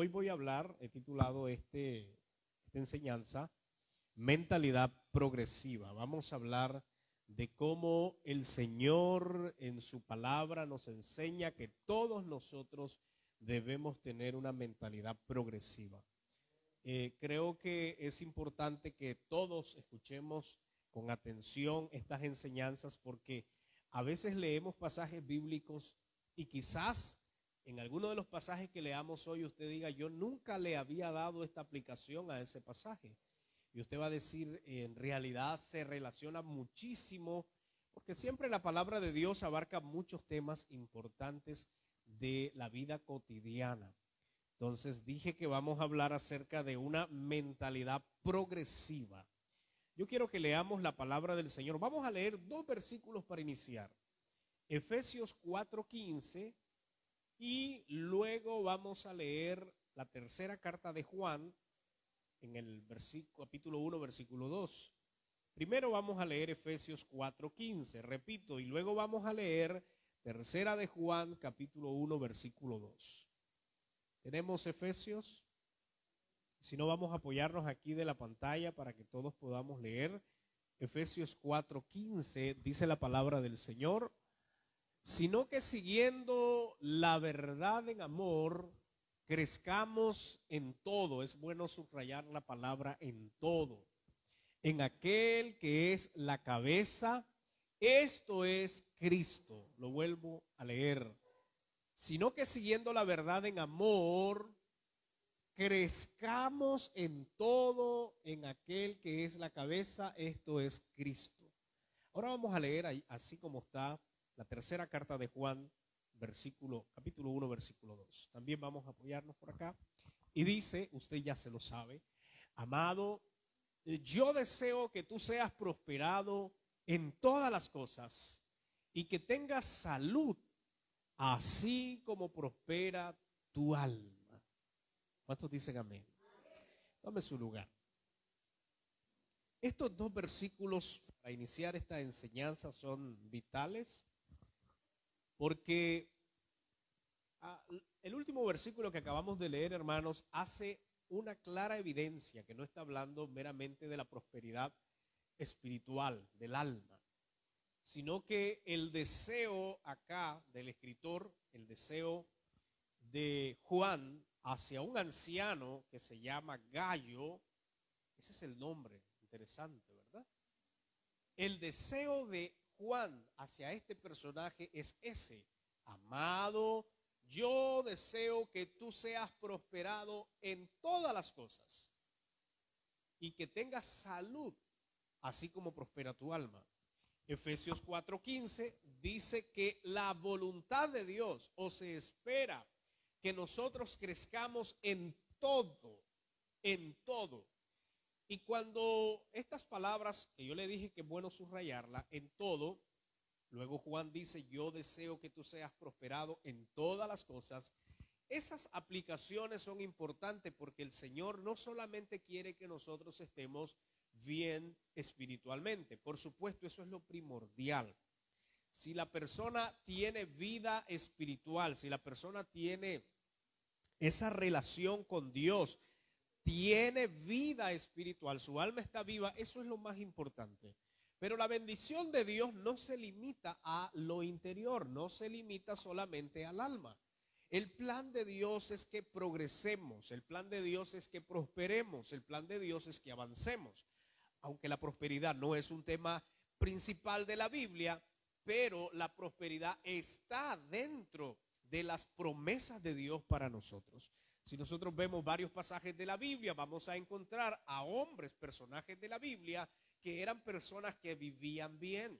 Hoy voy a hablar, he titulado esta enseñanza, mentalidad progresiva. Vamos a hablar de cómo el Señor en su palabra nos enseña que todos nosotros debemos tener una mentalidad progresiva. Creo que es importante que todos escuchemos con atención estas enseñanzas porque a veces leemos pasajes bíblicos y quizás en alguno de los pasajes que leamos hoy usted diga, yo nunca le había dado esta aplicación a ese pasaje. Y usted va a decir, en realidad se relaciona muchísimo, porque siempre la palabra de Dios abarca muchos temas importantes de la vida cotidiana. Entonces dije que vamos a hablar acerca de una mentalidad progresiva. Yo quiero que leamos la palabra del Señor. Vamos a leer dos versículos para iniciar. Efesios 4:15 y luego vamos a leer la tercera carta de Juan en el capítulo 1, versículo 2. Primero vamos a leer Efesios 4:15, repito, y luego vamos a leer tercera de Juan, capítulo 1, versículo 2. ¿Tenemos Efesios? Si no, vamos a apoyarnos aquí de la pantalla para que todos podamos leer. Efesios 4:15 dice la palabra del Señor, sino que siguiendo la verdad en amor, crezcamos en todo. Es bueno subrayar la palabra en todo. En aquel que es la cabeza, esto es Cristo. Lo vuelvo a leer. Sino que siguiendo la verdad en amor, crezcamos en todo en aquel que es la cabeza, esto es Cristo. Ahora vamos a leer ahí, así como está la tercera carta de Juan, capítulo 1, versículo 2. También vamos a apoyarnos por acá. Y dice, usted ya se lo sabe, amado, yo deseo que tú seas prosperado en todas las cosas y que tengas salud, así como prospera tu alma. ¿Cuántos dicen amén? Tome su lugar. Estos dos versículos para iniciar esta enseñanza son vitales porque el último versículo que acabamos de leer, hermanos, hace una clara evidencia que no está hablando meramente de la prosperidad espiritual del alma, sino que el deseo acá del escritor, el deseo de Juan hacia un anciano que se llama Gayo, ese es el nombre, interesante, ¿verdad? El deseo de Juan hacia este personaje es ese, amado, yo deseo que tú seas prosperado en todas las cosas y que tengas salud, así como prospera tu alma. Efesios 4:15 dice que la voluntad de Dios, o se espera que nosotros crezcamos en todo, en todo. Y cuando estas palabras, que yo le dije que es bueno subrayarla, en todo, luego Juan dice, yo deseo que tú seas prosperado en todas las cosas. Esas aplicaciones son importantes porque el Señor no solamente quiere que nosotros estemos bien espiritualmente. Por supuesto, eso es lo primordial. Si la persona tiene vida espiritual, si la persona tiene esa relación con Dios, tiene vida espiritual, su alma está viva, eso es lo más importante. Pero la bendición de Dios no se limita a lo interior, no se limita solamente al alma. El plan de Dios es que progresemos, el plan de Dios es que prosperemos, el plan de Dios es que avancemos. Aunque la prosperidad no es un tema principal de la Biblia, pero la prosperidad está dentro de las promesas de Dios para nosotros. Si nosotros vemos varios pasajes de la Biblia, vamos a encontrar a hombres, personajes de la Biblia, que eran personas que vivían bien.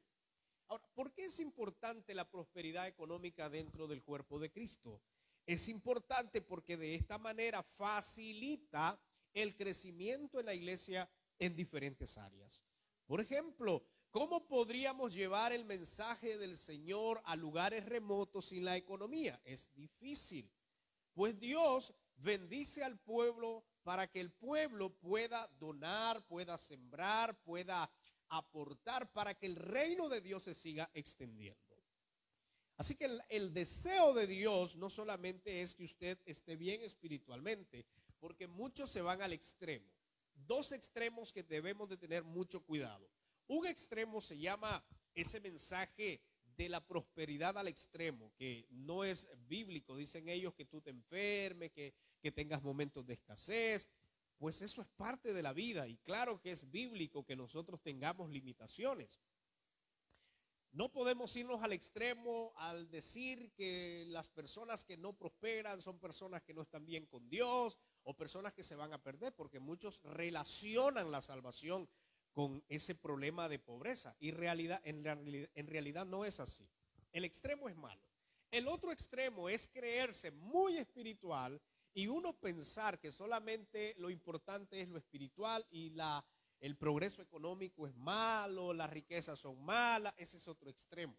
Ahora, ¿por qué es importante la prosperidad económica dentro del cuerpo de Cristo? Es importante porque de esta manera facilita el crecimiento en la iglesia en diferentes áreas. Por ejemplo, ¿cómo podríamos llevar el mensaje del Señor a lugares remotos sin la economía? Es difícil, pues Dios bendice al pueblo para que el pueblo pueda donar, pueda sembrar, pueda aportar para que el reino de Dios se siga extendiendo. Así que el deseo de Dios no solamente es que usted esté bien espiritualmente, porque muchos se van al extremo. Dos extremos que debemos de tener mucho cuidado. Un extremo se llama ese mensaje de la prosperidad al extremo, que no es bíblico. Dicen ellos que tú te enfermes, que tengas momentos de escasez. Pues eso es parte de la vida y claro que es bíblico que nosotros tengamos limitaciones. No podemos irnos al extremo al decir que las personas que no prosperan son personas que no están bien con Dios o personas que se van a perder, porque muchos relacionan la salvación con ese problema de pobreza y en realidad no es así. El extremo es malo. El otro extremo es creerse muy espiritual y uno pensar que solamente lo importante es lo espiritual y el progreso económico es malo, las riquezas son malas. Ese es otro extremo.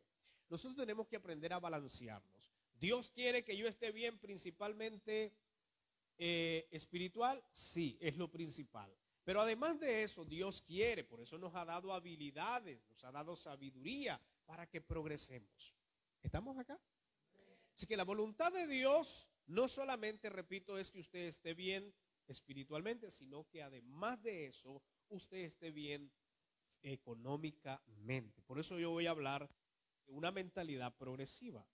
Nosotros tenemos que aprender a balancearnos. Dios quiere que yo esté bien principalmente espiritual, sí, es lo principal. Pero además de eso, Dios quiere, por eso nos ha dado habilidades, nos ha dado sabiduría para que progresemos. ¿Estamos acá? Así que la voluntad de Dios no solamente, repito, es que usted esté bien espiritualmente, sino que además de eso, usted esté bien económicamente. Por eso yo voy a hablar de una mentalidad progresiva.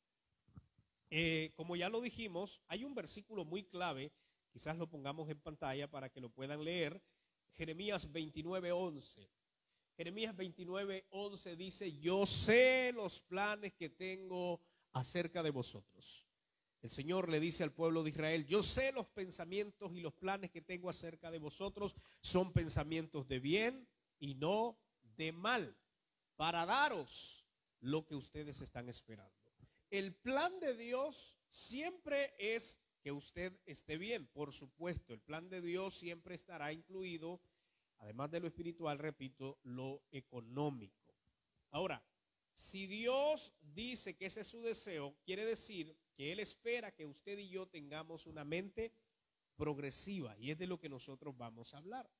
Como ya lo dijimos, hay un versículo muy clave, quizás lo pongamos en pantalla para que lo puedan leer, Jeremías 29:11. Jeremías 29:11 dice, yo sé los planes que tengo acerca de vosotros. El Señor le dice al pueblo de Israel, yo sé los pensamientos y los planes que tengo acerca de vosotros, son pensamientos de bien y no de mal, para daros lo que ustedes están esperando. El plan de Dios siempre es que usted esté bien, por supuesto, el plan de Dios siempre estará incluido, además de lo espiritual, repito, lo económico. Ahora, si Dios dice que ese es su deseo, quiere decir que Él espera que usted y yo tengamos una mente progresiva, y es de lo que nosotros vamos a hablar.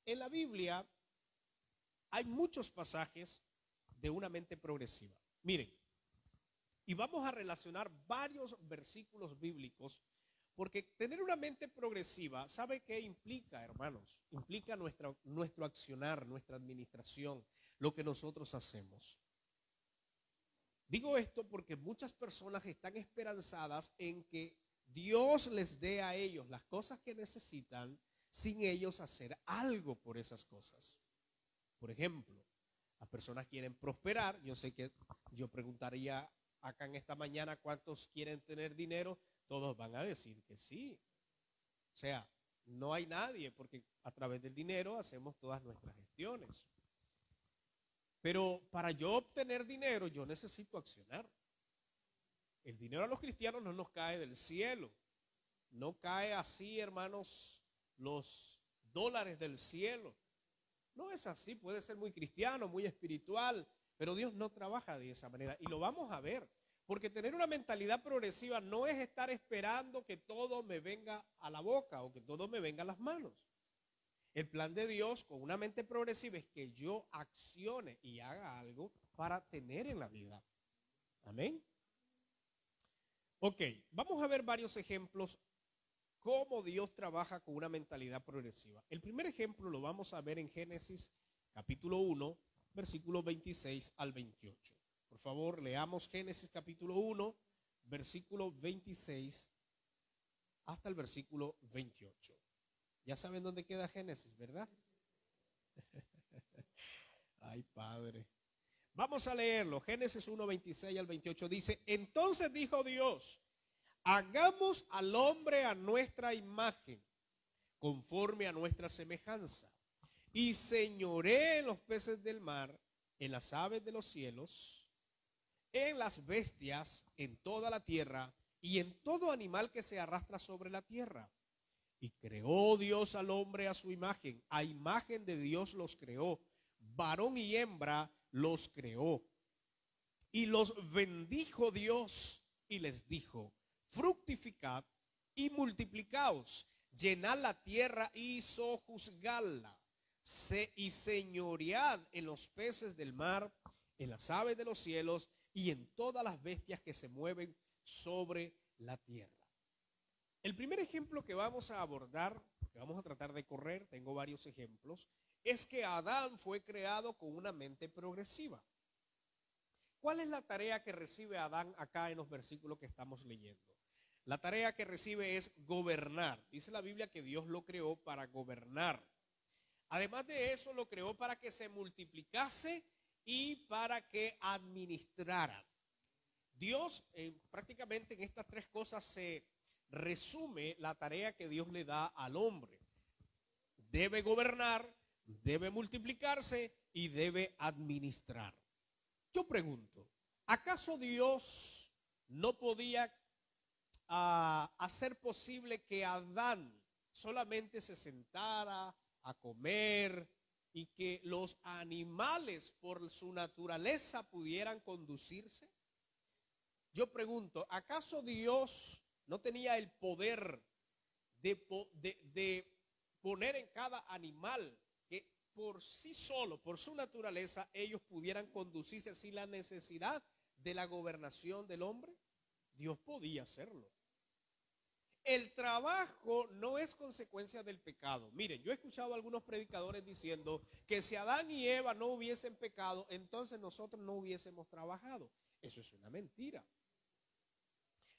En la Biblia hay muchos pasajes de una mente progresiva. Miren, y vamos a relacionar varios versículos bíblicos, porque tener una mente progresiva, ¿sabe qué implica, hermanos? Implica nuestro accionar, nuestra administración, lo que nosotros hacemos. Digo esto porque muchas personas están esperanzadas en que Dios les dé a ellos las cosas que necesitan sin ellos hacer algo por esas cosas. Por ejemplo, las personas quieren prosperar. Yo sé que yo preguntaría acá en esta mañana cuántos quieren tener dinero. Todos van a decir que sí. O sea, no hay nadie porque a través del dinero hacemos todas nuestras gestiones. Pero para yo obtener dinero, yo necesito accionar. El dinero a los cristianos no nos cae del cielo. No cae así, hermanos, los dólares del cielo. No es así, puede ser muy cristiano, muy espiritual, pero Dios no trabaja de esa manera. Y lo vamos a ver, porque tener una mentalidad progresiva no es estar esperando que todo me venga a la boca o que todo me venga a las manos. El plan de Dios con una mente progresiva es que yo accione y haga algo para tener en la vida. Amén. Ok, vamos a ver varios ejemplos cómo Dios trabaja con una mentalidad progresiva. El primer ejemplo lo vamos a ver en Génesis capítulo 1, versículos 26 al 28. Por favor, leamos Génesis capítulo 1, versículo 26 hasta el versículo 28. Ya saben dónde queda Génesis, ¿verdad? Ay, Padre. Vamos a leerlo. Génesis 1, 26 al 28 dice, entonces dijo Dios, hagamos al hombre a nuestra imagen, conforme a nuestra semejanza, y señoree en los peces del mar, en las aves de los cielos, en las bestias, en toda la tierra, y en todo animal que se arrastra sobre la tierra. Y creó Dios al hombre a su imagen, a imagen de Dios los creó, varón y hembra los creó. Y los bendijo Dios y les dijo, fructificad y multiplicaos, llenad la tierra y sojuzgadla, y señoread en los peces del mar, en las aves de los cielos, y en todas las bestias que se mueven sobre la tierra. El primer ejemplo que vamos a abordar, que vamos a tratar de correr, tengo varios ejemplos, es que Adán fue creado con una mente progresiva. ¿Cuál es la tarea que recibe Adán acá en los versículos que estamos leyendo? La tarea que recibe es gobernar. Dice la Biblia que Dios lo creó para gobernar. Además de eso, lo creó para que se multiplicase y para que administrara. Dios, prácticamente en estas tres cosas se resume la tarea que Dios le da al hombre. Debe gobernar, debe multiplicarse y debe administrar. Yo pregunto, ¿acaso Dios no podía hacer posible que Adán solamente se sentara a comer y que los animales por su naturaleza pudieran conducirse? Yo pregunto, ¿acaso Dios no tenía el poder de poner en cada animal que por sí solo, por su naturaleza, ellos pudieran conducirse sin la necesidad de la gobernación del hombre? Dios podía hacerlo. El trabajo no es consecuencia del pecado. Miren, yo he escuchado a algunos predicadores diciendo que si Adán y Eva no hubiesen pecado, entonces nosotros no hubiésemos trabajado. Eso es una mentira.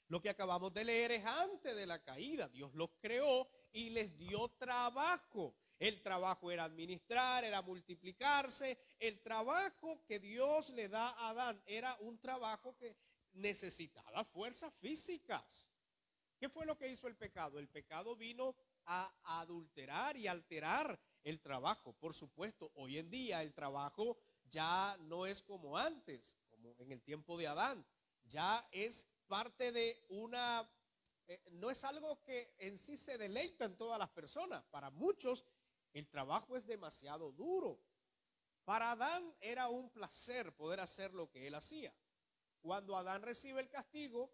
Lo que acabamos de leer es antes de la caída. Dios los creó y les dio trabajo. El trabajo era administrar, era multiplicarse. El trabajo que Dios le da a Adán era un trabajo que necesitaba fuerzas físicas. ¿Qué fue lo que hizo el pecado? El pecado vino a adulterar y alterar el trabajo. Por supuesto, hoy en día el trabajo ya no es como antes, como en el tiempo de Adán. Ya es parte de no es algo que en sí se deleita en todas las personas. Para muchos el trabajo es demasiado duro. Para Adán era un placer poder hacer lo que él hacía. Cuando Adán recibe el castigo,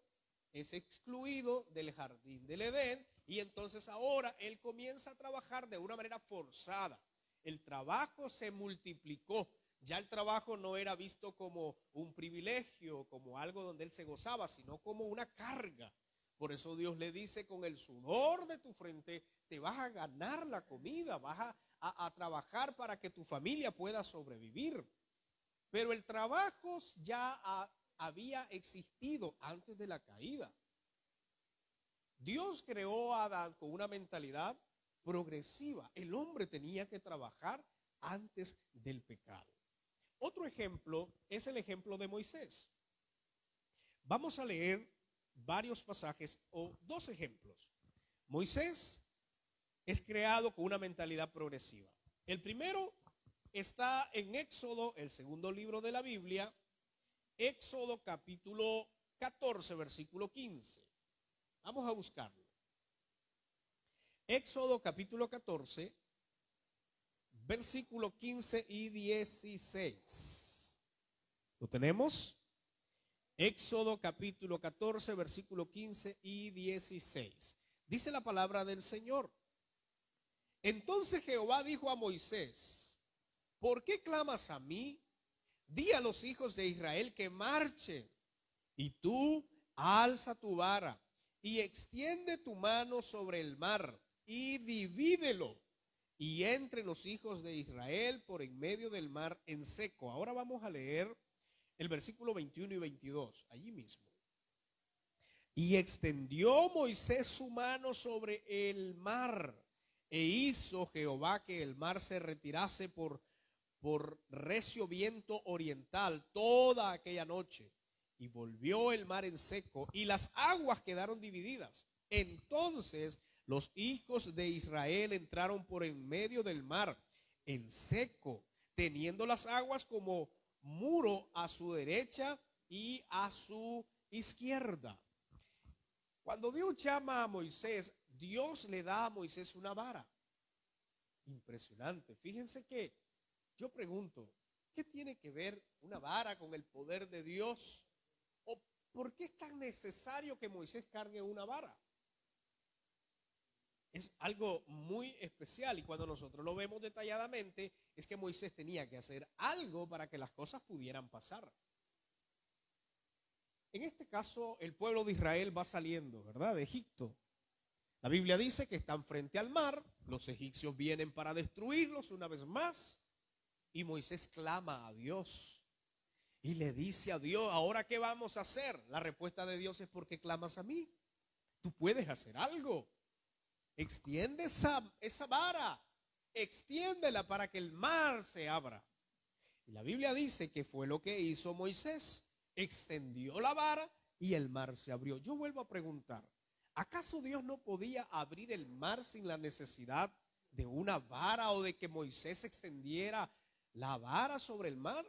es excluido del jardín del Edén y entonces ahora él comienza a trabajar de una manera forzada. El trabajo se multiplicó. Ya el trabajo no era visto como un privilegio, como algo donde él se gozaba, sino como una carga. Por eso Dios le dice, con el sudor de tu frente te vas a ganar la comida, vas a trabajar para que tu familia pueda sobrevivir. Pero el trabajo ya había existido antes de la caída. Dios creó a Adán con una mentalidad progresiva. El hombre tenía que trabajar antes del pecado. Otro ejemplo es el ejemplo de Moisés. Vamos a leer varios pasajes o dos ejemplos. Moisés es creado con una mentalidad progresiva. El primero está en Éxodo, el segundo libro de la Biblia, Éxodo capítulo 14, versículo 15. Vamos a buscarlo. Éxodo capítulo 14, versículo 15 y 16. ¿Lo tenemos? Éxodo capítulo 14, versículo 15 y 16. Dice la palabra del Señor. Entonces Jehová dijo a Moisés, ¿por qué clamas a mí? Di a los hijos de Israel que marchen, y tú alza tu vara y extiende tu mano sobre el mar y divídelo, y entre los hijos de Israel por en medio del mar en seco. Ahora vamos a leer el versículo 21 y 22, allí mismo. Y extendió Moisés su mano sobre el mar, e hizo Jehová que el mar se retirase por recio viento oriental toda aquella noche, y volvió el mar en seco, y las aguas quedaron divididas. Entonces los hijos de Israel entraron por en medio del mar en seco, teniendo las aguas como muro a su derecha y a su izquierda. Cuando Dios llama a Moisés, Dios le da a Moisés una vara. Impresionante. Fíjense que yo pregunto, ¿qué tiene que ver una vara con el poder de Dios? ¿O por qué es tan necesario que Moisés cargue una vara? Es algo muy especial, y cuando nosotros lo vemos detalladamente es que Moisés tenía que hacer algo para que las cosas pudieran pasar. En este caso, el pueblo de Israel va saliendo, ¿verdad?, de Egipto. La Biblia dice que están frente al mar, los egipcios vienen para destruirlos una vez más, y Moisés clama a Dios y le dice a Dios, ¿ahora qué vamos a hacer? La respuesta de Dios es, ¿por qué clamas a mí? Tú puedes hacer algo. Extiende esa vara, extiéndela para que el mar se abra. Y la Biblia dice que fue lo que hizo Moisés, extendió la vara y el mar se abrió. Yo vuelvo a preguntar, ¿acaso Dios no podía abrir el mar sin la necesidad de una vara o de que Moisés extendiera la vara sobre el mar?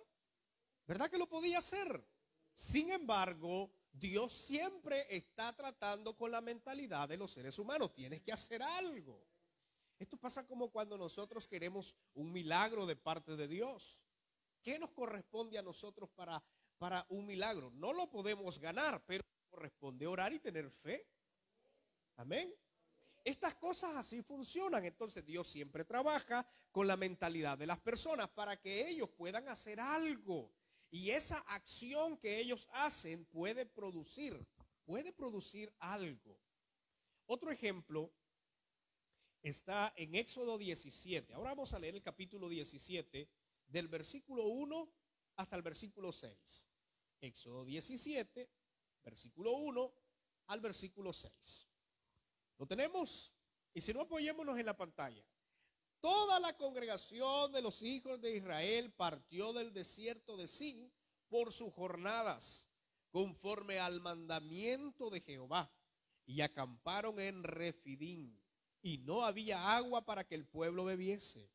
¿Verdad que lo podía hacer? Sin embargo, Dios siempre está tratando con la mentalidad de los seres humanos. Tienes que hacer algo. Esto pasa como cuando nosotros queremos un milagro de parte de Dios. ¿Qué nos corresponde a nosotros para un milagro? No lo podemos ganar, pero corresponde orar y tener fe. Amén. Estas cosas así funcionan. Entonces Dios siempre trabaja con la mentalidad de las personas para que ellos puedan hacer algo. Y esa acción que ellos hacen puede producir algo. Otro ejemplo está en Éxodo 17. Ahora vamos a leer el capítulo 17 del versículo 1 hasta el versículo 6. Éxodo 17, versículo 1 al versículo 6. ¿Lo tenemos? Y si no, apoyémonos en la pantalla. Toda la congregación de los hijos de Israel partió del desierto de Sin por sus jornadas, conforme al mandamiento de Jehová, y acamparon en Refidim, y no había agua para que el pueblo bebiese.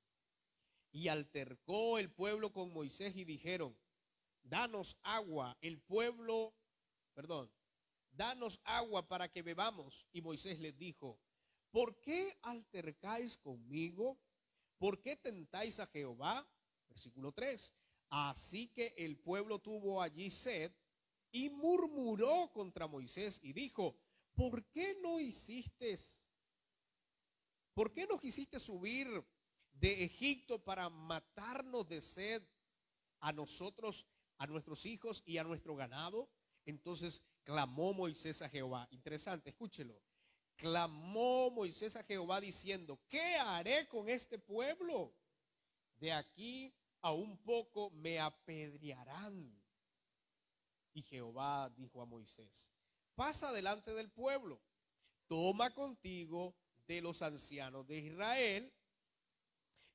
Y altercó el pueblo con Moisés y dijeron, danos agua para que bebamos. Y Moisés les dijo, ¿por qué altercáis conmigo? ¿Por qué tentáis a Jehová? Versículo 3. Así que el pueblo tuvo allí sed y murmuró contra Moisés y dijo, ¿por qué no quisiste subir de Egipto para matarnos de sed a nosotros, a nuestros hijos y a nuestro ganado? Entonces clamó Moisés a Jehová. Interesante, escúchelo. Clamó Moisés a Jehová diciendo, ¿qué haré con este pueblo? De aquí a un poco me apedrearán. Y Jehová dijo a Moisés, pasa delante del pueblo, toma contigo de los ancianos de Israel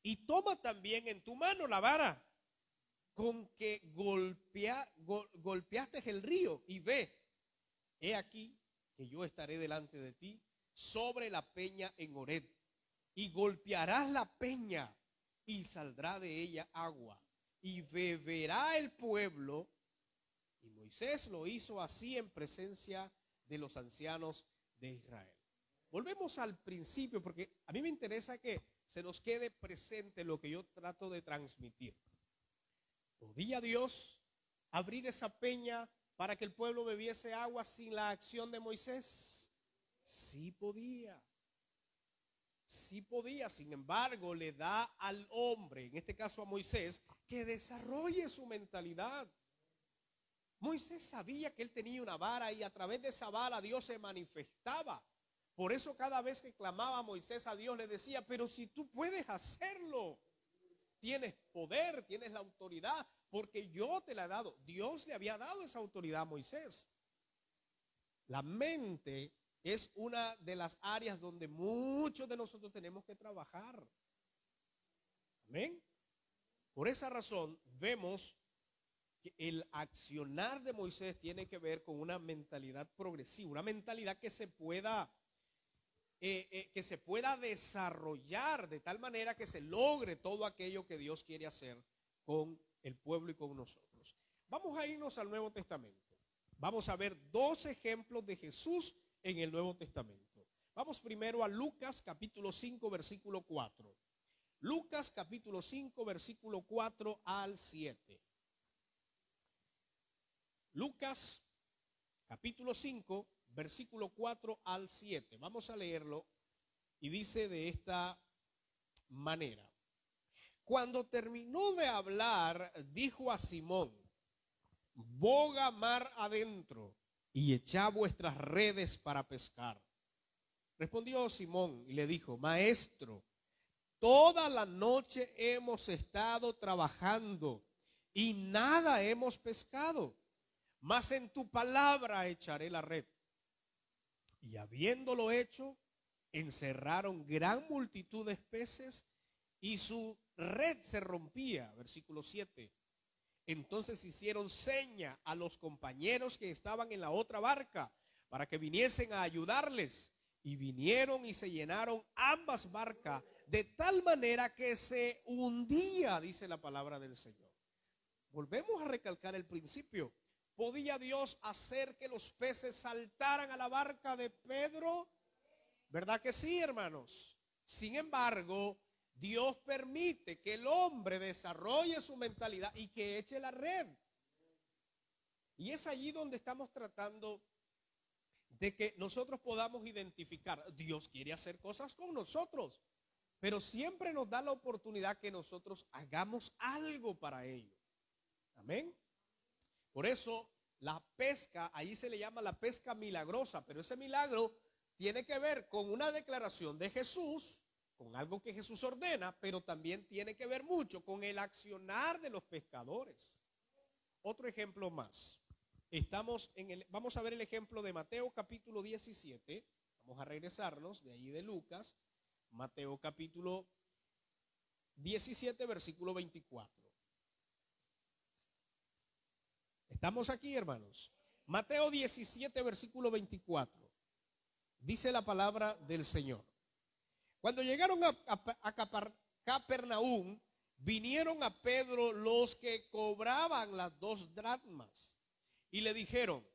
y toma también en tu mano la vara con que golpeaste el río y ve, he aquí que yo estaré delante de ti sobre la peña en Horeb, y golpearás la peña y saldrá de ella agua y beberá el pueblo. Y Moisés lo hizo así en presencia de los ancianos de Israel. Volvemos al principio porque a mí me interesa que se nos quede presente lo que yo trato de transmitir. ¿Podía Dios abrir esa peña para que el pueblo bebiese agua sin la acción de Moisés? Sí podía. Sí podía. Sin embargo, le da al hombre, en este caso a Moisés, que desarrolle su mentalidad. Moisés sabía que él tenía una vara y a través de esa vara Dios se manifestaba. Por eso cada vez que clamaba Moisés a Dios le decía, pero si tú puedes hacerlo, tienes poder, tienes la autoridad, porque yo te la he dado. Dios le había dado esa autoridad a Moisés. La mente es una de las áreas donde muchos de nosotros tenemos que trabajar. Amén. Por esa razón vemos que el accionar de Moisés tiene que ver con una mentalidad progresiva, una mentalidad que se pueda desarrollar de tal manera que se logre todo aquello que Dios quiere hacer con el pueblo y con nosotros. Vamos a irnos al Nuevo Testamento. Vamos a ver dos ejemplos de Jesús en el Nuevo Testamento. Vamos primero a Lucas capítulo 5 versículo 4. Lucas capítulo 5 versículo 4 al 7. Lucas capítulo 5 versículo 4 al 7. Vamos a leerlo y dice de esta manera. Cuando terminó de hablar, dijo a Simón, boga mar adentro y echad vuestras redes para pescar. Respondió Simón y le dijo, Maestro, toda la noche hemos estado trabajando y nada hemos pescado, mas en tu palabra echaré la red. Y habiéndolo hecho, encerraron gran multitud de peces y su red se rompía. Versículo 7. Entonces hicieron seña a los compañeros que estaban en la otra barca para que viniesen a ayudarles. Y vinieron y se llenaron ambas barcas de tal manera que se hundía, dice la palabra del Señor. Volvemos a recalcar el principio. ¿Podía Dios hacer que los peces saltaran a la barca de Pedro? ¿Verdad que sí, hermanos? Sin embargo, Dios permite que el hombre desarrolle su mentalidad y que eche la red. Y es allí donde estamos tratando de que nosotros podamos identificar. Dios quiere hacer cosas con nosotros, pero siempre nos da la oportunidad que nosotros hagamos algo para ello. Amén. Por eso la pesca, ahí se le llama la pesca milagrosa, pero ese milagro tiene que ver con una declaración de Jesús, con algo que Jesús ordena, pero también tiene que ver mucho con el accionar de los pescadores. Otro ejemplo más. Vamos a ver el ejemplo de Mateo capítulo 17. Vamos a regresarnos de ahí de Lucas. Mateo capítulo 17, versículo 24. ¿Estamos aquí, hermanos? Mateo 17, versículo 24. Dice la palabra del Señor. Cuando llegaron a Capernaum, vinieron a Pedro los que cobraban las 2 dracmas y le dijeron,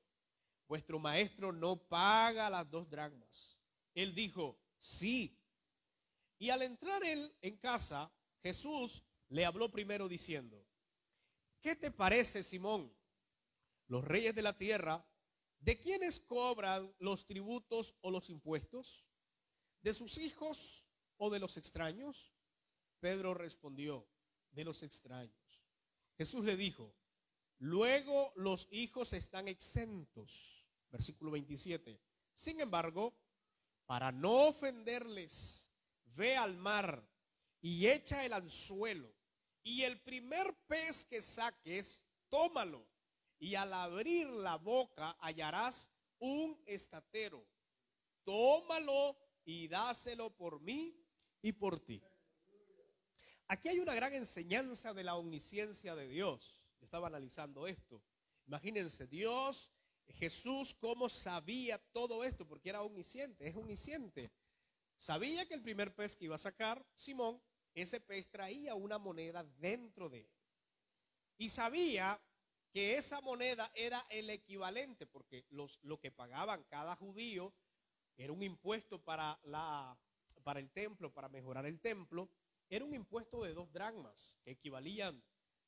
vuestro maestro no paga las 2 dracmas. Él dijo, sí. Y al entrar él en casa, Jesús le habló primero diciendo, ¿qué te parece, Simón? Los reyes de la tierra, ¿de quiénes cobran los tributos o los impuestos? ¿De sus hijos o de los extraños? Pedro respondió, de los extraños. Jesús le dijo, luego los hijos están exentos. Versículo 27. Sin embargo, para no ofenderles, ve al mar y echa el anzuelo, y el primer pez que saques, tómalo, y al abrir la boca hallarás un estatero. Tómalo y dáselo por mí y por ti. Aquí hay una gran enseñanza de la omnisciencia de Dios. Yo estaba analizando esto. Imagínense, Dios, Jesús, cómo sabía todo esto, porque era omnisciente, es omnisciente. Sabía que el primer pez que iba a sacar Simón, ese pez traía una moneda dentro de él. Y sabía que esa moneda era el equivalente, porque lo que pagaban cada judío era un impuesto para el templo, para mejorar el templo, era un impuesto de 2 dracmas, que equivalían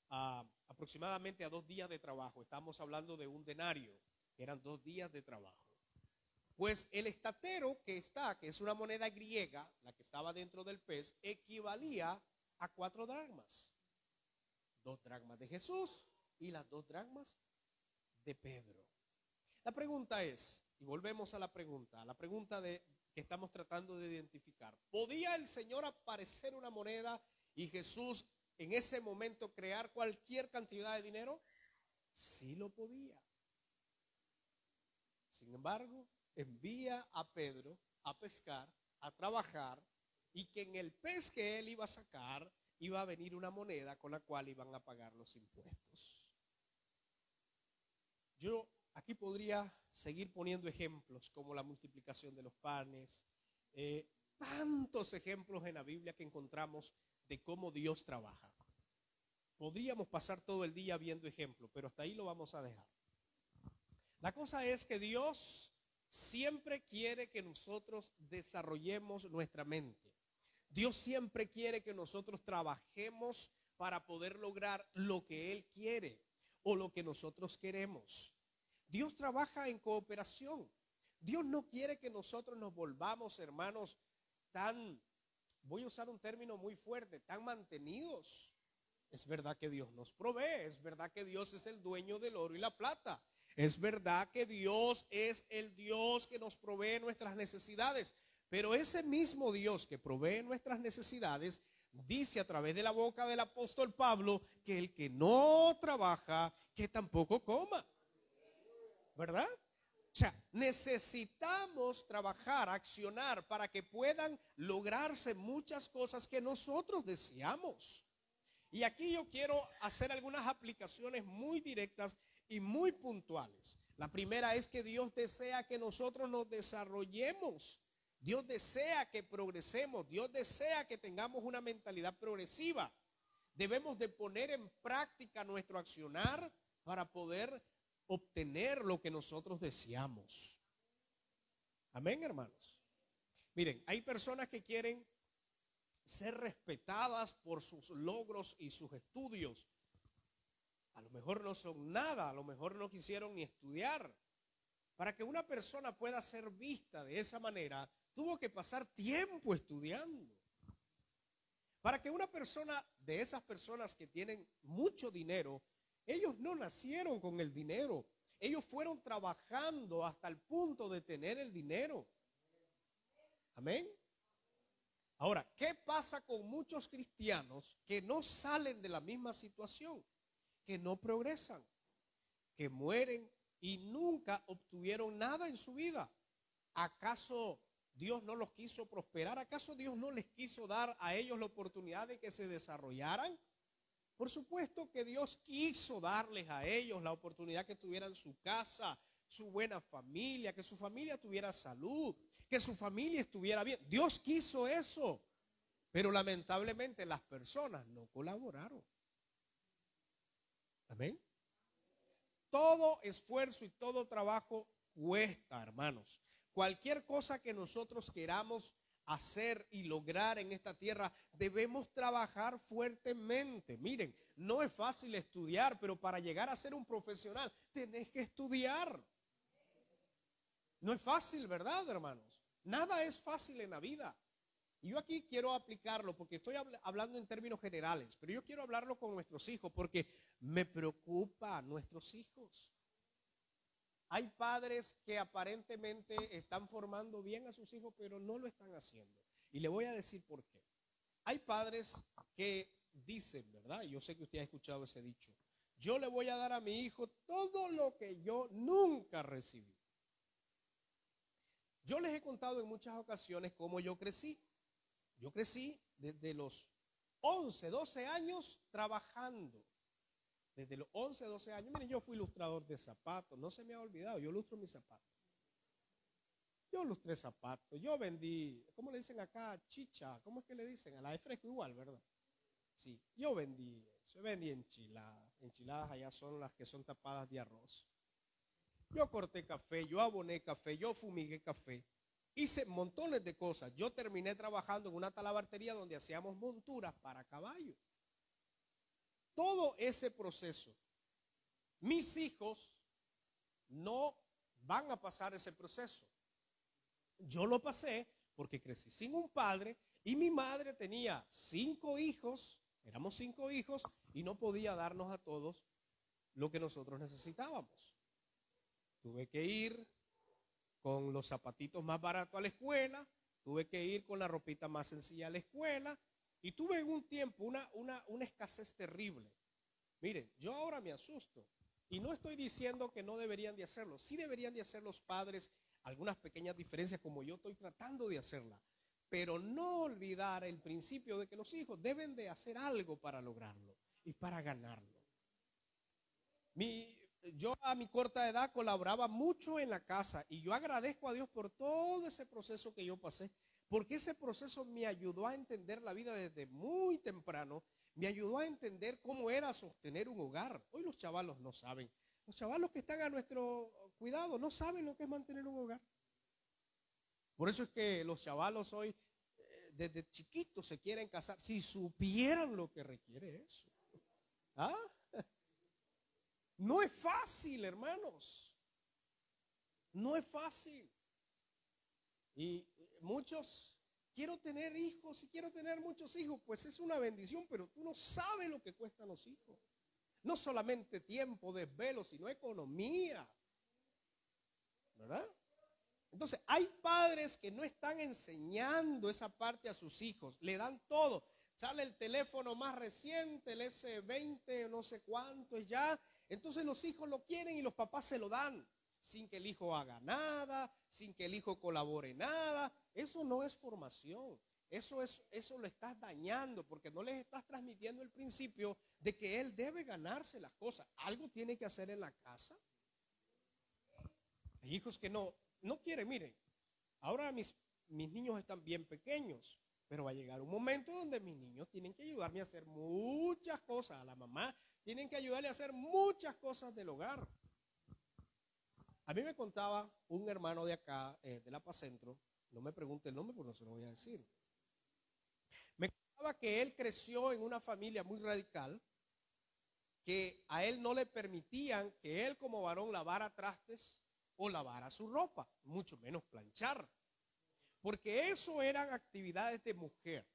aproximadamente a 2 días de trabajo. Estamos hablando de un denario, que eran 2 días de trabajo. Pues el estatero que es una moneda griega, la que estaba dentro del pez, equivalía a 4 dracmas. 2 dracmas de Jesús y las 2 dracmas de Pedro. La pregunta es, y volvemos a la pregunta que estamos tratando de identificar. ¿Podía el Señor aparecer una moneda y Jesús en ese momento crear cualquier cantidad de dinero? Sí lo podía. Sin embargo, envía a Pedro a pescar, a trabajar, y que en el pez que él iba a sacar iba a venir una moneda con la cual iban a pagar los impuestos. Yo aquí podría seguir poniendo ejemplos como la multiplicación de los panes, tantos ejemplos en la Biblia que encontramos de cómo Dios trabaja. Podríamos pasar todo el día viendo ejemplos, pero hasta ahí lo vamos a dejar. La cosa es que Dios siempre quiere que nosotros desarrollemos nuestra mente. Dios siempre quiere que nosotros trabajemos para poder lograr lo que Él quiere o lo que nosotros queremos. Dios trabaja en cooperación. Dios no quiere que nosotros nos volvamos, hermanos, voy a usar un término muy fuerte, tan mantenidos. Es verdad que Dios nos provee, es verdad que Dios es el dueño del oro y la plata. Es verdad que Dios es el Dios que nos provee nuestras necesidades, pero ese mismo Dios que provee nuestras necesidades dice a través de la boca del apóstol Pablo que el que no trabaja, que tampoco coma. ¿Verdad? O sea, necesitamos trabajar, accionar para que puedan lograrse muchas cosas que nosotros deseamos. Y aquí yo quiero hacer algunas aplicaciones muy directas y muy puntuales. La primera es que Dios desea que nosotros nos desarrollemos. Dios desea que progresemos. Dios desea que tengamos una mentalidad progresiva. Debemos de poner en práctica nuestro accionar para poder obtener lo que nosotros deseamos. Amén, hermanos. Miren, hay personas que quieren ser respetadas por sus logros y sus estudios. A lo mejor no son nada, a lo mejor no quisieron ni estudiar. Para que una persona pueda ser vista de esa manera, tuvo que pasar tiempo estudiando. Para que una persona de esas personas que tienen mucho dinero, ellos no nacieron con el dinero. Ellos fueron trabajando hasta el punto de tener el dinero. Amén. Ahora, ¿qué pasa con muchos cristianos que no salen de la misma situación? Que no progresan, que mueren y nunca obtuvieron nada en su vida. ¿Acaso Dios no los quiso prosperar? ¿Acaso Dios no les quiso dar a ellos la oportunidad de que se desarrollaran? Por supuesto que Dios quiso darles a ellos la oportunidad que tuvieran su casa, su buena familia, que su familia tuviera salud, que su familia estuviera bien. Dios quiso eso, pero lamentablemente las personas no colaboraron. Amén. Todo esfuerzo y todo trabajo cuesta, hermanos. Cualquier cosa que nosotros queramos hacer y lograr en esta tierra, debemos trabajar fuertemente. Miren, no es fácil estudiar, pero para llegar a ser un profesional, tenés que estudiar. No es fácil, ¿verdad, hermanos? Nada es fácil en la vida. Y yo aquí quiero aplicarlo porque estoy hablando en términos generales, pero yo quiero hablarlo con nuestros hijos porque me preocupa nuestros hijos. Hay padres que aparentemente están formando bien a sus hijos, pero no lo están haciendo. Y le voy a decir por qué. Hay padres que dicen, ¿verdad? Yo sé que usted ha escuchado ese dicho. Yo le voy a dar a mi hijo todo lo que yo nunca recibí. Yo les he contado en muchas ocasiones cómo yo crecí. Yo crecí desde los 11, 12 años trabajando. Desde los 11, 12 años, miren, yo fui ilustrador de zapatos, no se me ha olvidado, yo ilustro mis zapatos. Yo ilustré zapatos, yo vendí, ¿cómo le dicen acá? Chicha, ¿cómo es que le dicen? A la de fresco igual, ¿verdad? Sí, yo vendí eso, yo vendí enchiladas. Enchiladas allá son las que son tapadas de arroz. Yo corté café, yo aboné café, yo fumigué café. Hice montones de cosas. Yo terminé trabajando en una talabartería donde hacíamos monturas para caballos. Todo ese proceso, mis hijos no van a pasar ese proceso. Yo lo pasé porque crecí sin un padre y mi madre tenía 5 hijos, éramos 5 hijos y no podía darnos a todos lo que nosotros necesitábamos. Tuve que ir con los zapatitos más baratos a la escuela, tuve que ir con la ropita más sencilla a la escuela y tuve en un tiempo una escasez terrible. Miren, yo ahora me asusto y no estoy diciendo que no deberían de hacerlo. Sí deberían de hacer los padres algunas pequeñas diferencias como yo estoy tratando de hacerla. Pero no olvidar el principio de que los hijos deben de hacer algo para lograrlo y para ganarlo. Yo a mi corta edad colaboraba mucho en la casa y yo agradezco a Dios por todo ese proceso que yo pasé, porque ese proceso me ayudó a entender la vida desde muy temprano, me ayudó a entender cómo era sostener un hogar. Hoy los chavalos no saben. Los chavalos que están a nuestro cuidado no saben lo que es mantener un hogar. Por eso es que los chavalos hoy desde chiquitos se quieren casar. Si supieran lo que requiere eso. ¿Ah? No es fácil, hermanos. No es fácil. Y muchos, quiero tener hijos y quiero tener muchos hijos. Pues es una bendición, pero tú no sabes lo que cuestan los hijos. No solamente tiempo, desvelo, sino economía. ¿verdad? Entonces, hay padres que no están enseñando esa parte a sus hijos, le dan todo. Sale el teléfono más reciente, el S20, no sé cuánto es ya. Entonces los hijos lo quieren y los papás se lo dan, sin que el hijo haga nada, sin que el hijo colabore nada. Eso no es formación. Eso lo estás dañando porque no les estás transmitiendo el principio de que él debe ganarse las cosas. Algo tiene que hacer en la casa. Hay hijos que no quieren, miren, ahora mis niños están bien pequeños, pero va a llegar un momento donde mis niños tienen que ayudarme a hacer muchas cosas, a la mamá tienen que ayudarle a hacer muchas cosas del hogar. A mí me contaba un hermano de acá, de La Paz Centro, no me pregunte el nombre porque no se lo voy a decir. Me contaba que él creció en una familia muy radical, que a él no le permitían que él como varón lavara trastes o lavara su ropa, mucho menos planchar, porque eso eran actividades de mujer.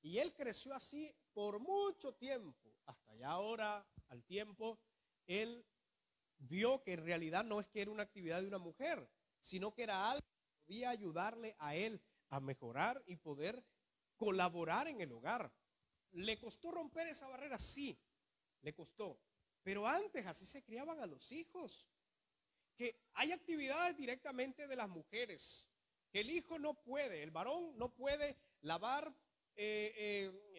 Y él creció así por mucho tiempo, hasta ya ahora, al tiempo, él vio que en realidad no es que era una actividad de una mujer, sino que era algo que podía ayudarle a él a mejorar y poder colaborar en el hogar. ¿Le costó romper esa barrera? Sí, le costó. Pero antes así se criaban a los hijos. Que hay actividades directamente de las mujeres, que el hijo no puede, el varón no puede lavar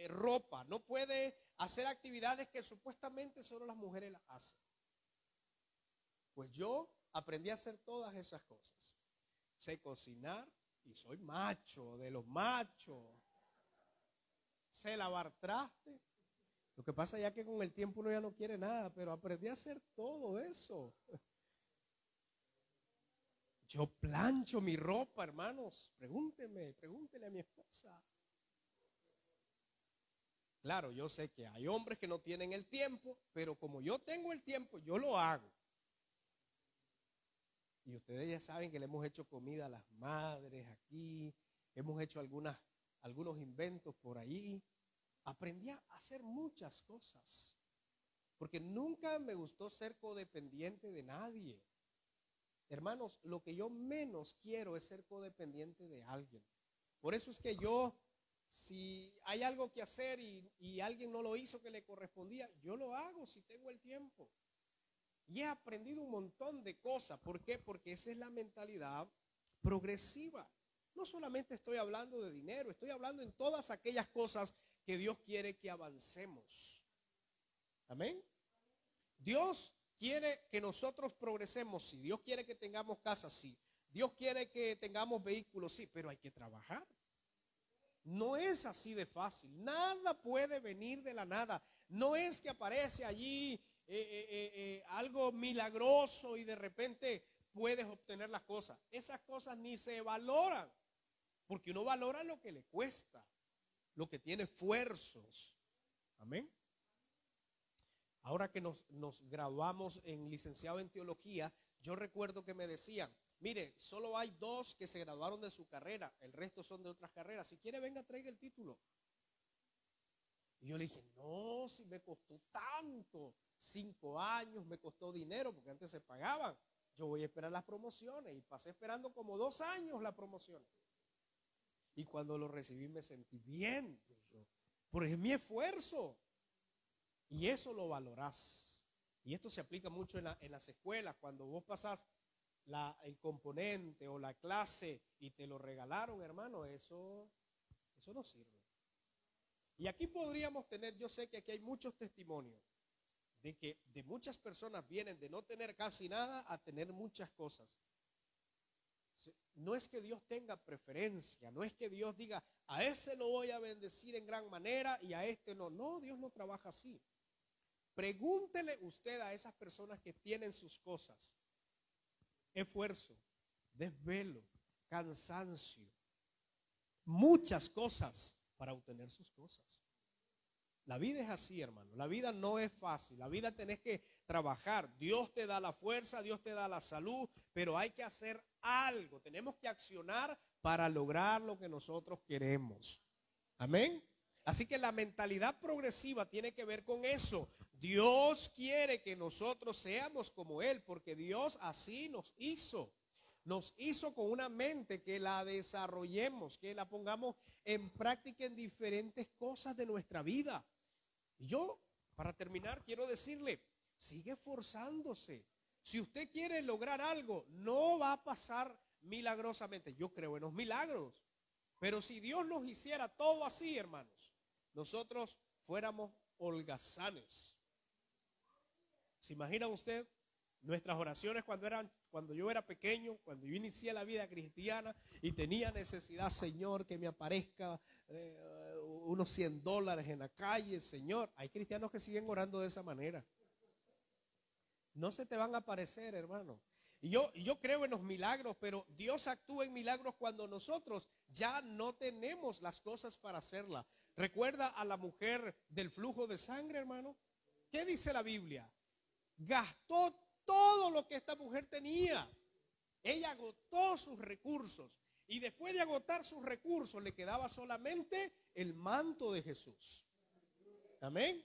ropa, no puede hacer actividades que supuestamente solo las mujeres las hacen. Pues yo aprendí a hacer todas esas cosas. Sé cocinar y soy macho, de los machos. Sé lavar traste. Lo que pasa ya que con el tiempo uno ya no quiere nada, pero aprendí a hacer todo eso. Yo plancho mi ropa, hermanos. Pregúntele a mi esposa. Claro, yo sé que hay hombres que no tienen el tiempo, pero como yo tengo el tiempo, yo lo hago. Y ustedes ya saben que le hemos hecho comida a las madres aquí, hemos hecho algunos inventos por ahí. Aprendí a hacer muchas cosas, porque nunca me gustó ser codependiente de nadie. Hermanos, lo que yo menos quiero es ser codependiente de alguien. Por eso es que yo, si hay algo que hacer y alguien no lo hizo que le correspondía, yo lo hago si tengo el tiempo. Y he aprendido un montón de cosas. ¿Por qué? Porque esa es la mentalidad progresiva. No solamente estoy hablando de dinero, estoy hablando en todas aquellas cosas que Dios quiere que avancemos. Amén. Dios quiere que nosotros progresemos, sí. Dios quiere que tengamos casas, sí. Dios quiere que tengamos vehículos, sí, pero hay que trabajar. No es así de fácil. Nada puede venir de la nada. No es que aparece allí algo milagroso y de repente puedes obtener las cosas. Esas cosas ni se valoran, porque uno valora lo que le cuesta, lo que tiene esfuerzos. Amén. Ahora que nos graduamos en licenciado en teología, yo recuerdo que me decían, mire, solo hay 2 que se graduaron de su carrera, el resto son de otras carreras. Si quiere, venga, traiga el título. Y yo le dije, no, si me costó tanto, 5 años, me costó dinero, porque antes se pagaban. Yo voy a esperar las promociones y pasé esperando como 2 años la promoción. Y cuando lo recibí me sentí bien, porque es mi esfuerzo. Y eso lo valorás. Y esto se aplica mucho en las escuelas. Cuando vos pasás el componente o la clase y te lo regalaron, hermano, eso no sirve. Y aquí podríamos tener, yo sé que aquí hay muchos testimonios de que de muchas personas vienen de no tener casi nada a tener muchas cosas. No es que Dios tenga preferencia, no es que Dios diga, a ese lo voy a bendecir en gran manera y a este no. No, Dios no trabaja así. Pregúntele usted a esas personas que tienen sus cosas. Esfuerzo, desvelo, cansancio, muchas cosas para obtener sus cosas. La vida es así, hermano. La vida no es fácil. La vida tenés que trabajar. Dios te da la fuerza, Dios te da la salud, pero hay que hacer algo. Tenemos que accionar para lograr lo que nosotros queremos. Amén. Así que la mentalidad progresiva tiene que ver con eso. Dios quiere que nosotros seamos como Él, porque Dios así nos hizo. nos hizo con una mente que la desarrollemos, que la pongamos en práctica en diferentes cosas de nuestra vida. Y yo, para terminar, quiero decirle, sigue esforzándose. Si usted quiere lograr algo, no va a pasar milagrosamente. Yo creo en los milagros. Pero si Dios nos hiciera todo así, hermanos, nosotros fuéramos holgazanes. ¿Se imagina usted nuestras oraciones cuando yo era pequeño, cuando yo inicié la vida cristiana y tenía necesidad, Señor, que me aparezca unos $100 en la calle, Señor? Hay cristianos que siguen orando de esa manera. No se te van a aparecer, hermano. Y yo creo en los milagros, pero Dios actúa en milagros cuando nosotros ya no tenemos las cosas para hacerla. ¿Recuerda a la mujer del flujo de sangre, hermano? ¿Qué dice la Biblia? Gastó todo lo que esta mujer tenía. Ella agotó sus recursos. Y después de agotar sus recursos, le quedaba solamente el manto de Jesús. Amén.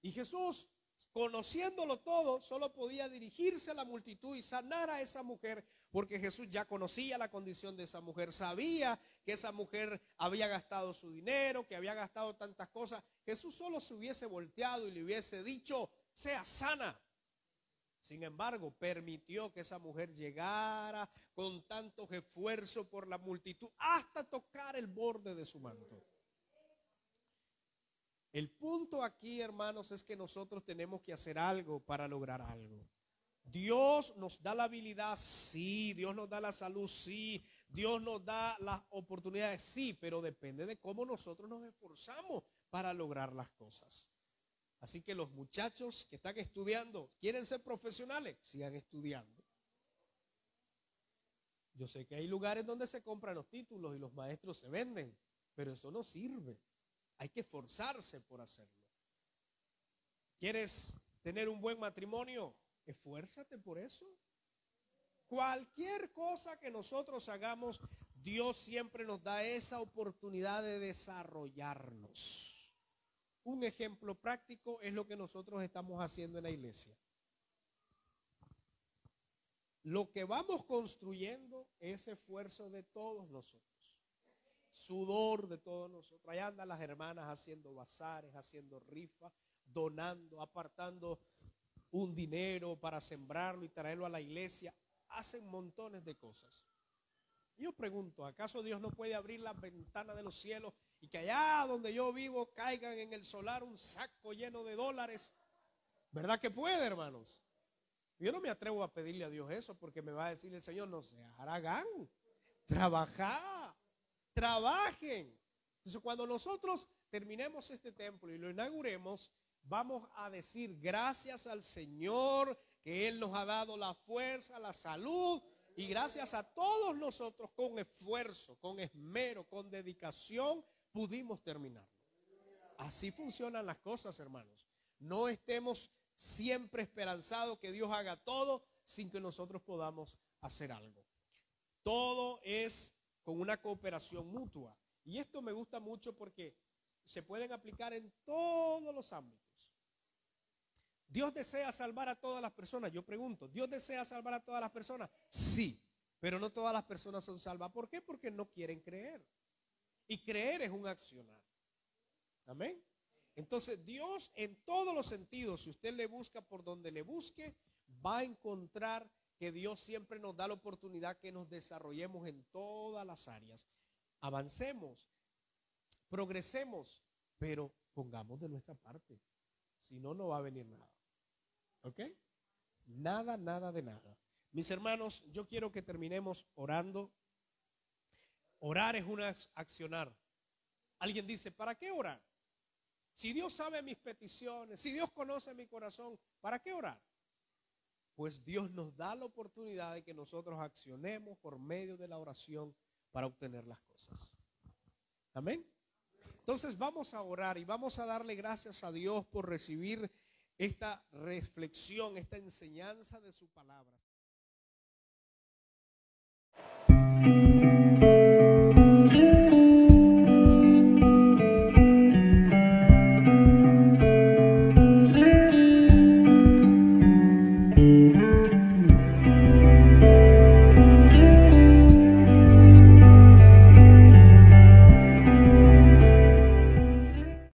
Y Jesús, conociéndolo todo, solo podía dirigirse a la multitud y sanar a esa mujer, porque Jesús ya conocía la condición de esa mujer, sabía que esa mujer había gastado su dinero, que había gastado tantas cosas. Jesús solo se hubiese volteado y le hubiese dicho, sea sana. Sin embargo, permitió que esa mujer llegara con tantos esfuerzos por la multitud hasta tocar el borde de su manto. El punto aquí, hermanos, es que nosotros tenemos que hacer algo para lograr algo. Dios nos da la habilidad, sí. Dios nos da la salud, sí. Dios nos da las oportunidades, sí. Pero depende de cómo nosotros nos esforzamos para lograr las cosas. Así que los muchachos que están estudiando, ¿quieren ser profesionales? Sigan estudiando. Yo sé que hay lugares donde se compran los títulos y los maestros se venden, pero eso no sirve. Hay que esforzarse por hacerlo. ¿Quieres tener un buen matrimonio? Esfuérzate por eso. Cualquier cosa que nosotros hagamos, Dios siempre nos da esa oportunidad de desarrollarnos. Un ejemplo práctico es lo que nosotros estamos haciendo en la iglesia. Lo que vamos construyendo es esfuerzo de todos nosotros. Sudor de todos nosotros. Allá andan las hermanas haciendo bazares, haciendo rifas, donando, apartando un dinero para sembrarlo y traerlo a la iglesia. Hacen montones de cosas. Yo pregunto, ¿acaso Dios no puede abrir las ventanas de los cielos y que allá donde yo vivo caigan en el solar un saco lleno de dólares? ¿Verdad que puede, hermanos? Yo no me atrevo a pedirle a Dios eso porque me va a decir el Señor, no se haragán, trabajad, trabajen. Entonces cuando nosotros terminemos este templo y lo inauguremos, vamos a decir gracias al Señor que Él nos ha dado la fuerza, la salud. Y gracias a todos nosotros con esfuerzo, con esmero, con dedicación, pudimos terminarlo. Así funcionan las cosas, hermanos. No estemos siempre esperanzados que Dios haga todo sin que nosotros podamos hacer algo. Todo es con una cooperación mutua. Y esto me gusta mucho porque se pueden aplicar en todos los ámbitos. ¿Dios desea salvar a todas las personas? Yo pregunto, ¿Dios desea salvar a todas las personas? Sí, pero no todas las personas son salvas. ¿Por qué? Porque no quieren creer. Y creer es un accionar. Amén. Entonces Dios en todos los sentidos, si usted le busca por donde le busque, va a encontrar que Dios siempre nos da la oportunidad que nos desarrollemos en todas las áreas. Avancemos, progresemos, pero pongamos de nuestra parte. Si no, no va a venir nada. ¿Ok? Nada, nada de nada. Mis hermanos, yo quiero que terminemos orando. Orar es un accionar. Alguien dice, ¿para qué orar? Si Dios sabe mis peticiones, si Dios conoce mi corazón, ¿para qué orar? Pues Dios nos da la oportunidad de que nosotros accionemos por medio de la oración para obtener las cosas. Amén. Entonces vamos a orar y vamos a darle gracias a Dios por recibir esta reflexión, esta enseñanza de su palabra.